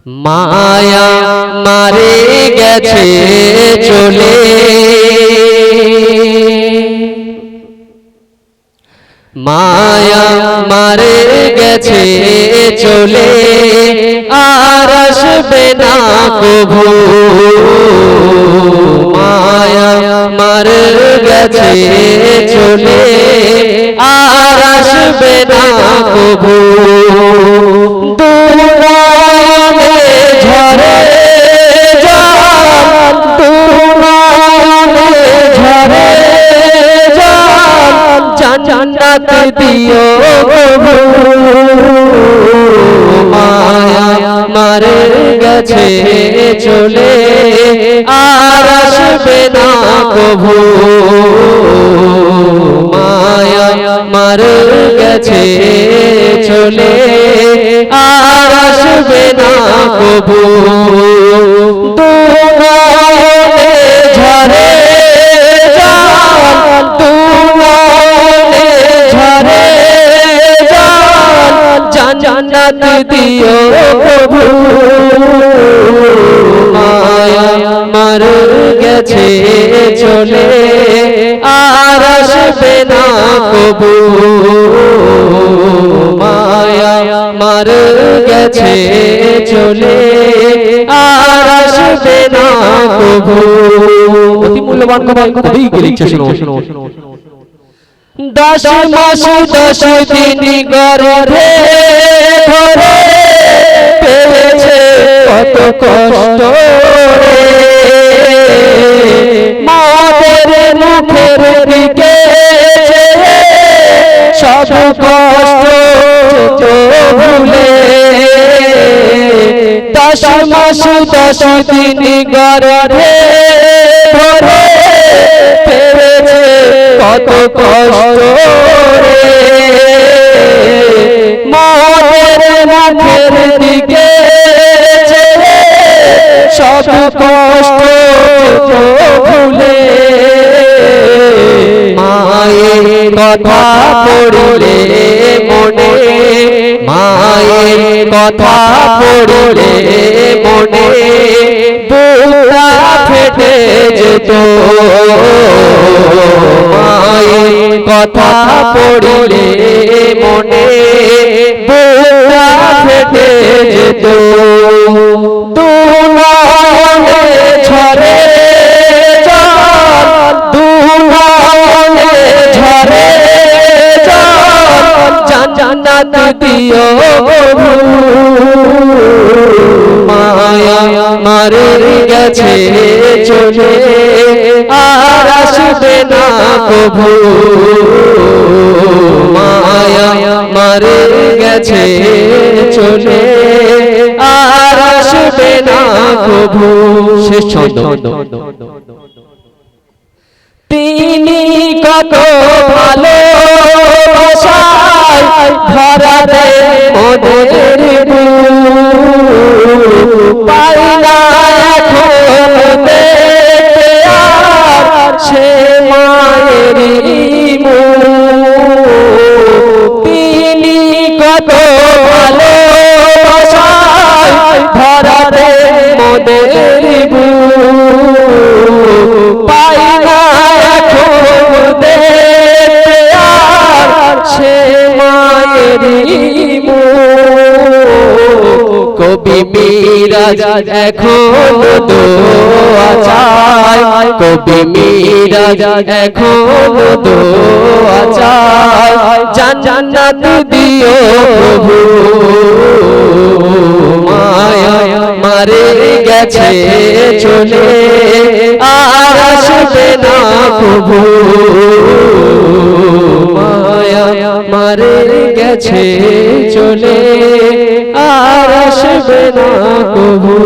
মায়া মারে গেছে চলে, মায়া মারে গেছে চলে, আর আসবে না কভু। মায়া মারে গেছে চলে, আর আসবে না কভু। দুনানে ঝরে জল, দুনানে ঝরে জল, জান্নাত দিও প্রভু। মায়া মারে গেছে চলে, আর আসবে না কভু। মায়া মারে গেছে চলে, আর আসবে না কভু। দুনানে ঝরে জল, দুনানে ঝরে জল, জান্নাত দিও প্রভু। মায়া মারে গেছে চলে, আর আসবে না কভু। মায়া মারে গেছে চলে, আর আসবে না কভু। অতি মূল্যবান কথা লিখছে, শোনো। 10 মাস 10 দিন গর্ভে ধরে পেয়েছে কত কষ্ট রে, মাদের মুখের দিকে সব কষ্ট ভুলে। 10 মাস 10 দিন গর্ভে ধরে পেয়েছে কত কষ্ট রে, মাদের মুখের দিকে সব কষ্ট ভুলে। মায়ের কথা পড়লে মনে, মায়ের কথা পড়লে মনে বুকটা ফেটে যেত। মায়ের কথা পড়লে মনে বুকটা ফেটে যেত। দুনানে ঝরে জল, দুনানে ঝরে জল, জান্নাত দিও প্রভু। মায়া মারে গেছে চলে, আর আসবে না কভু। মায়া মারে গেছে চলে, আর আসবে না কভু। শেষ ছন্দ। তিনি কত ভালোবাসায় ভরা দেয় মোদের বুক, পাই না এখন দেখতে আর সে মায়েরই মুখ। তিনি কত ভালোবাসায় ভরা দেয় মোদের বুক, পাই না এখন দেখতে আর সে মায়েরই মুখ। কবি মিরাজ এখন দোয়া চায়, কবি মিরাজ এখন দোয়া চায়, জান্নাত দিও প্রভু। মায়া মারে গেছে চলে, আর আসবে না কভু। মায়া মারে গেছে চলে, আর আসবে না কভু।